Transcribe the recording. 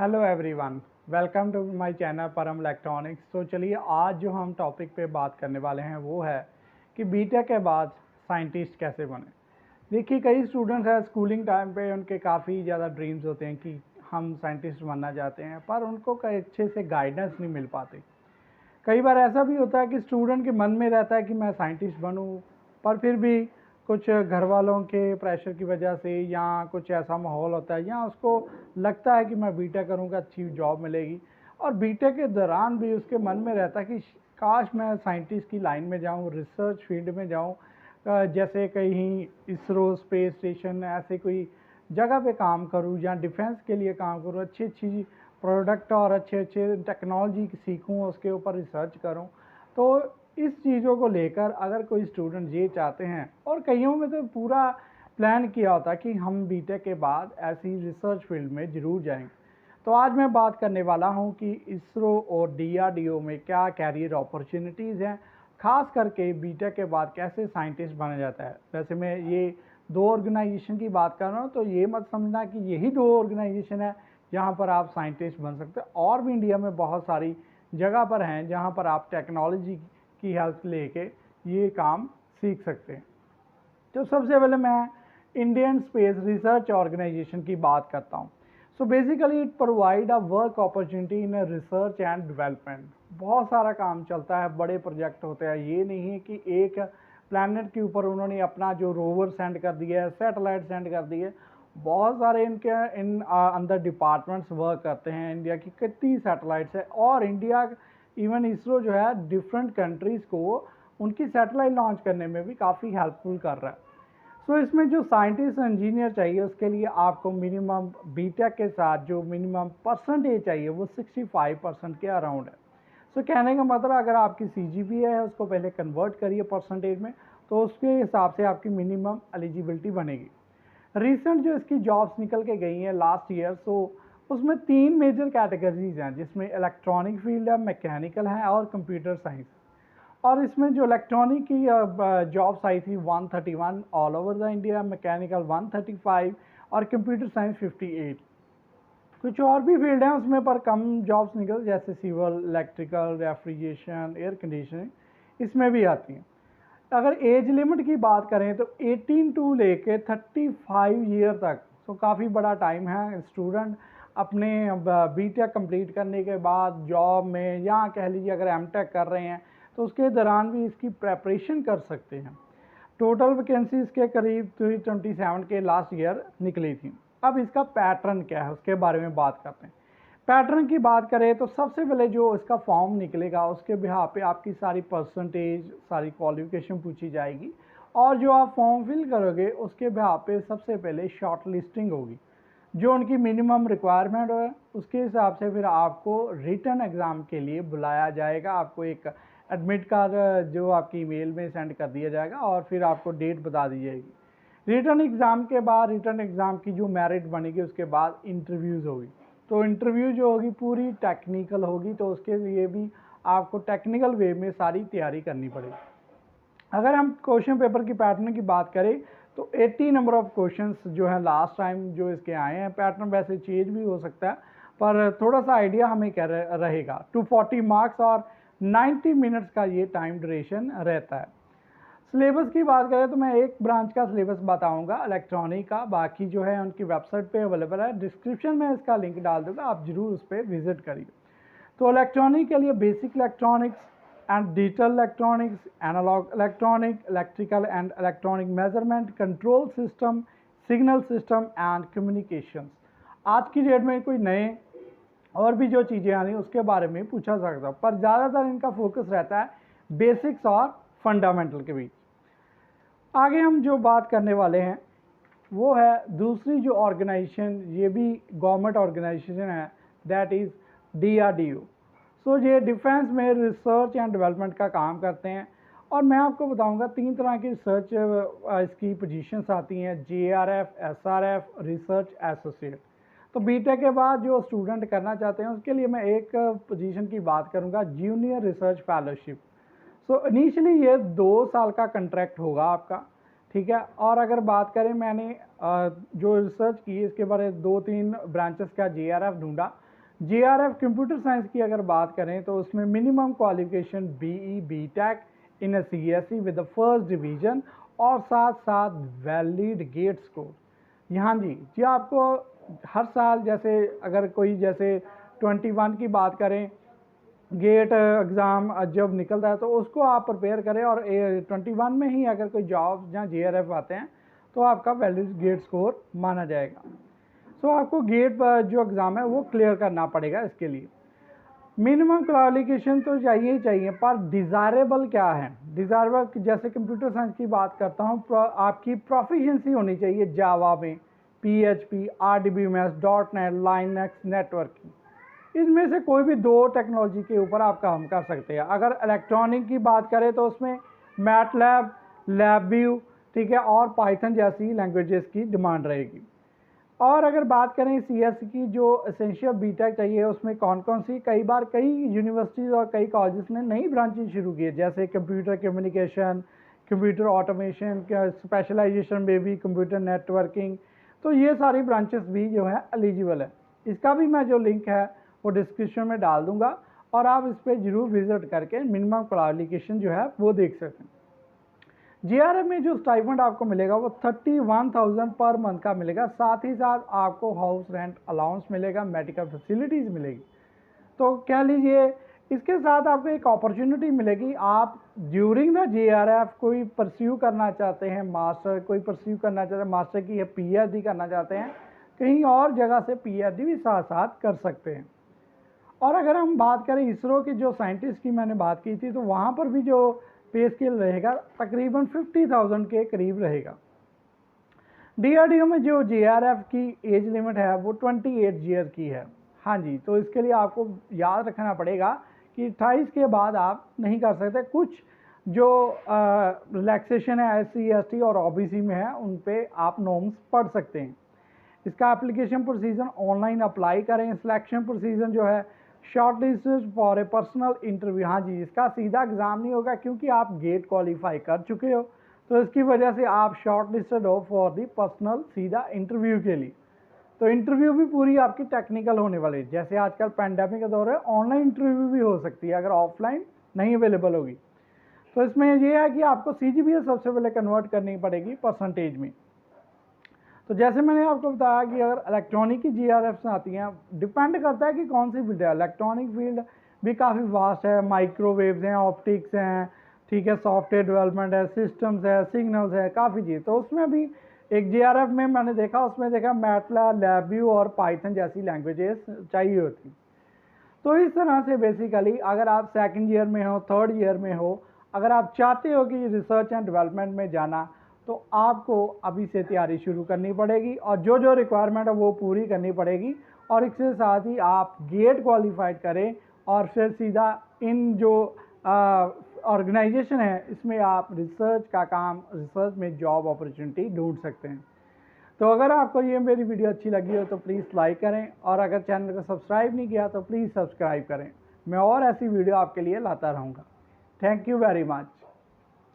Hello everyone, welcome to my channel Param electronics. तो चलिए आज जो हम टॉपिक पे बात करने वाले हैं वो है कि बीटेक के बाद साइंटिस्ट कैसे बने। देखिए, कई स्टूडेंट्स हैं स्कूलिंग टाइम पे उनके काफ़ी ज़्यादा ड्रीम्स होते हैं कि हम साइंटिस्ट बनना चाहते हैं, पर उनको कई अच्छे से गाइडेंस नहीं मिल पाती। कई बार ऐसा भी होता है कि स्टूडेंट के मन में रहता है कि मैं साइंटिस्ट बनूं, पर फिर भी कुछ घर वालों के प्रेशर की वजह से या कुछ ऐसा माहौल होता है या उसको लगता है कि मैं बीटेक करूंगा अच्छी जॉब मिलेगी, और बीटेक के दौरान भी उसके मन में रहता है कि काश मैं साइंटिस्ट की लाइन में जाऊं, रिसर्च फील्ड में जाऊं, जैसे कहीं इसरो स्पेस स्टेशन ऐसे कोई जगह पे काम करूं या डिफेंस के लिए काम करूं, अच्छी अच्छी प्रोडक्ट और अच्छे अच्छे टेक्नोलॉजी सीखूं, उसके ऊपर रिसर्च करूं। तो इस चीज़ों को लेकर अगर कोई स्टूडेंट ये चाहते हैं, और कईयों में तो पूरा प्लान किया होता कि हम बीटेक के बाद ऐसी रिसर्च फील्ड में ज़रूर जाएंगे। तो आज मैं बात करने वाला हूं कि इसरो और डीआरडीओ में क्या कैरियर अपॉर्चुनिटीज़ हैं, खास करके बीटेक के बाद कैसे साइंटिस्ट बना जाता है। वैसे मैं ये दो ऑर्गेनाइजेशन की बात कर रहा हूँ, तो ये मत समझना कि यही दो ऑर्गेनाइजेशन है जहाँ पर आप साइंटिस्ट बन सकते हैं। और भी इंडिया में बहुत सारी जगह पर हैं जहाँ पर आप टेक्नोलॉजी की हेल्प लेके ये काम सीख सकते हैं। तो सबसे पहले मैं इंडियन स्पेस रिसर्च ऑर्गेनाइजेशन की बात करता हूँ। So basically it provide a work opportunity in research and development. बहुत सारा काम चलता है, बड़े प्रोजेक्ट होते हैं। ये नहीं है कि एक प्लैनेट के ऊपर उन्होंने अपना जो रोवर सेंड कर दिया है, सैटेलाइट सेंड कर दिए। बहुत सारे इनके अंदर डिपार्टमेंट्स वर्क करते हैं। इंडिया की कितनी सैटेलाइट्स है, और इंडिया इवन इसरो जो है डिफरेंट कंट्रीज़ को उनकी सैटेलाइट लॉन्च करने में भी काफ़ी हेल्पफुल कर रहा है। सो इसमें जो साइंटिस्ट इंजीनियर चाहिए उसके लिए आपको मिनिमम बीटेक के साथ जो मिनिमम परसेंटेज चाहिए वो 65% के अराउंड है। सो कहने का मतलब अगर आपकी CGPA है उसको पहले कन्वर्ट करिए परसेंटेज में, तो उसके हिसाब से आपकी मिनिमम एलिजिबिलिटी बनेगी। रिसेंट जो इसकी जॉब्स निकल के गई हैं लास्ट ईयर, सो उसमें 3 मेजर कैटेगरीज हैं जिसमें इलेक्ट्रॉनिक फील्ड है, मैकेनिकल है और कंप्यूटर साइंस। और इसमें जो इलेक्ट्रॉनिक की जॉब्स आई थी 131 all over the India, mechanical 135 और कंप्यूटर साइंस 58। कुछ और भी फील्ड हैं उसमें पर कम जॉब्स निकल, जैसे civil, electrical, refrigeration, air conditioning इसमें भी आती हैं। अगर एज लिमिट की बात करें तो 18 टू लेके 35 ईयर तक, तो काफ़ी बड़ा टाइम है। स्टूडेंट अपने बीटेक कंप्लीट करने के बाद जॉब में, या कह लीजिए अगर एमटेक कर रहे हैं तो उसके दौरान भी इसकी प्रेपरेशन कर सकते हैं। टोटल वैकेंसीज के करीब 327 के लास्ट ईयर निकली थी। अब इसका पैटर्न क्या है उसके बारे में बात करते हैं। पैटर्न की बात करें तो सबसे पहले जो इसका फॉर्म निकलेगा उसके बिहार पे आपकी सारी परसेंटेज, सारी क्वालिफिकेशन पूछी जाएगी, और जो आप फॉर्म फिल करोगे उसके बिहार पे सबसे पहले शॉर्ट लिस्टिंग होगी। जो उनकी मिनिमम रिक्वायरमेंट है उसके हिसाब से फिर आपको रिटन एग्ज़ाम के लिए बुलाया जाएगा। आपको एक एडमिट कार्ड जो आपकी ईमेल में सेंड कर दिया जाएगा, और फिर आपको डेट बता दी जाएगी। रिटन एग्ज़ाम के बाद, रिटन एग्ज़ाम की जो मेरिट बनेगी उसके बाद इंटरव्यूज़ होगी। तो इंटरव्यू जो होगी पूरी टेक्निकल होगी, तो उसके लिए भी आपको टेक्निकल वे में सारी तैयारी करनी पड़ेगी। अगर हम क्वेश्चन पेपर की पैटर्न की बात करें तो 80 नंबर ऑफ क्वेश्चंस जो है लास्ट टाइम जो इसके आए हैं। पैटर्न वैसे चेंज भी हो सकता है, पर थोड़ा सा आइडिया हमें क्या रहेगा। 240 मार्क्स और 90 मिनट्स का ये टाइम ड्यूरेशन रहता है। सिलेबस की बात करें तो मैं एक ब्रांच का सिलेबस बताऊंगा, इलेक्ट्रॉनिक का। बाकी जो है उनकी वेबसाइट पे अवेलेबल है, डिस्क्रिप्शन में इसका लिंक डाल दूंगा, आप जरूर उस पर विजिट करिए। तो इलेक्ट्रॉनिक के लिए basic electronics and digital electronics, analog electronic, electrical and electronic measurement, control system, signal system and communications. आज की डेट में कोई नए और भी जो चीज़ें आ रही हैं उसके बारे में पूछा सकता है, पर ज़्यादातर इनका फोकस रहता है बेसिक्स और फंडामेंटल के बीच। आगे हम जो बात करने वाले हैं वो है दूसरी जो ऑर्गेनाइजेशन, ये भी गवर्नमेंट ऑर्गेनाइजेशन है, दैट इज़ DRDO। सो ये डिफेंस में रिसर्च एंड डेवलपमेंट का काम करते हैं। और मैं आपको बताऊंगा 3 तरह की रिसर्च इसकी पोजीशंस आती हैं, JRF, SRF, रिसर्च एसोसिएट। तो बीटेक के बाद जो स्टूडेंट करना चाहते हैं उसके लिए मैं एक पोजीशन की बात करूंगा, junior research fellowship. So initially ये 2 साल का कंट्रैक्ट होगा आपका, ठीक है। और अगर बात करें, मैंने जो रिसर्च की इसके बारे में 2-3 ब्रांचेस का JRF ढूंढा, JRF कंप्यूटर साइंस की अगर बात करें तो उसमें minimum qualification BE BTech in CSE with the first division और साथ साथ वैलिड गेट स्कोर। यहाँ जी आपको हर साल जैसे अगर कोई जैसे 21 की बात करें गेट एग्ज़ाम जब निकलता है तो उसको आप प्रिपेयर करें और 21 में ही अगर कोई जॉब जहाँ JRF आते हैं तो आपका वैलिड गेट स्कोर माना जाएगा। तो आपको गेट जो एग्ज़ाम है वो क्लियर करना पड़ेगा। इसके लिए मिनिमम क्वालिफिकेशन तो चाहिए ही चाहिए, पर डिज़ायरेबल क्या है? डिज़ायरेबल जैसे कंप्यूटर साइंस की बात करता हूँ, आपकी प्रोफिशिएंसी होनी चाहिए जावा में, PHP, RDBMS, .NET, Linux, networking. इसमें से कोई भी 2 टेक्नोलॉजी के ऊपर आप काम कर सकते हैं। अगर इलेक्ट्रॉनिक की बात करें तो उसमें मैटलैब, LabVIEW, ठीक है, और पाइथन जैसी लैंग्वेजेस की डिमांड रहेगी। और अगर बात करें CS की जो एसेंशियल BTech चाहिए उसमें कौन कौन सी, कई बार कई यूनिवर्सिटीज़ और कई कॉलेजेस ने नई ब्रांचेज शुरू की है, जैसे computer communication, computer automation, specialization में भी कंप्यूटर नेटवर्किंग। तो ये सारी ब्रांचेस भी जो है एलिजिबल है। इसका भी मैं जो लिंक है वो डिस्क्रिप्शन में डाल दूंगा और आप इस पर ज़रूर विजिट करके मिनिमम क्वालिफिकेशन जो है वो देख सकते हैं। JRF में जो स्टाइपेंड आपको मिलेगा वो 31,000 पर मंथ का मिलेगा। साथ ही साथ आपको हाउस रेंट अलाउंस मिलेगा, मेडिकल फैसिलिटीज़ मिलेगी। तो कह लीजिए इसके साथ आपको एक अपॉर्चुनिटी मिलेगी। आप ड्यूरिंग द JRF कोई परस्यू करना चाहते हैं मास्टर, कोई परस्यू करना चाहते हैं मास्टर की या PhD करना चाहते हैं, कहीं और जगह से PhD भी साथ साथ कर सकते हैं। और अगर हम बात करें इसरो के जो साइंटिस्ट की मैंने बात की थी, तो वहाँ पर भी जो पे स्केल रहेगा तकरीबन 50,000 के करीब रहेगा। DRDO में जो JRF की एज लिमिट है वो 28 ईयर की है। हाँ जी, तो इसके लिए आपको याद रखना पड़ेगा कि 28 के बाद आप नहीं कर सकते। कुछ जो रिलैक्सेशन है SC ST और OBC में है उन पे आप नॉर्म्स पढ़ सकते हैं। इसका एप्लीकेशन प्रोसीजर ऑनलाइन अप्लाई करें। सिलेक्शन प्रोसीजर जो है short listed for a personal interview. हाँ जी, इसका सीधा एग्ज़ाम नहीं होगा क्योंकि आप गेट क्वालिफाई कर चुके हो, तो इसकी वजह से आप शॉर्ट लिस्टेड हो फॉर दी पर्सनल सीधा इंटरव्यू के लिए। तो इंटरव्यू भी पूरी आपकी टेक्निकल होने वाली है। जैसे आजकल पैंडेमिक का दौर है, ऑनलाइन इंटरव्यू भी हो सकती है अगर ऑफलाइन नहीं अवेलेबल होगी। तो इसमें यह है कि आपको CGPA सबसे पहले कन्वर्ट करनी पड़ेगी परसेंटेज में। तो जैसे मैंने आपको बताया कि अगर इलेक्ट्रॉनिक की JRF आती हैं, डिपेंड करता है कि कौन सी फील्ड है। इलेक्ट्रॉनिक फील्ड भी काफ़ी वास्ट है, माइक्रोवेव्स हैं, ऑप्टिक्स हैं, ठीक है, सॉफ्टवेयर डेवलपमेंट है, सिस्टम्स है, सिग्नल्स है, काफ़ी चीज़। तो उसमें भी एक JRF में मैंने देखा, उसमें देखा मैटलैब, LabVIEW और पाइथन जैसी लैंग्वेजेस चाहिए होती। तो इस तरह से बेसिकली अगर आप सेकेंड ईयर में हो, थर्ड ईयर में हो, अगर आप चाहते हो कि रिसर्च एंड डेवलपमेंट में जाना, तो आपको अभी से तैयारी शुरू करनी पड़ेगी और जो जो रिक्वायरमेंट है वो पूरी करनी पड़ेगी। और इसके साथ ही आप गेट क्वालिफाइड करें और फिर सीधा इन जो ऑर्गेनाइजेशन है इसमें आप रिसर्च का काम, रिसर्च में जॉब अपॉर्चुनिटी ढूंढ सकते हैं। तो अगर आपको ये मेरी वीडियो अच्छी लगी हो तो प्लीज़ लाइक करें और अगर चैनल को सब्सक्राइब नहीं किया तो प्लीज़ सब्सक्राइब करें। मैं और ऐसी वीडियो आपके लिए लाता रहूँगा। Thank you very much.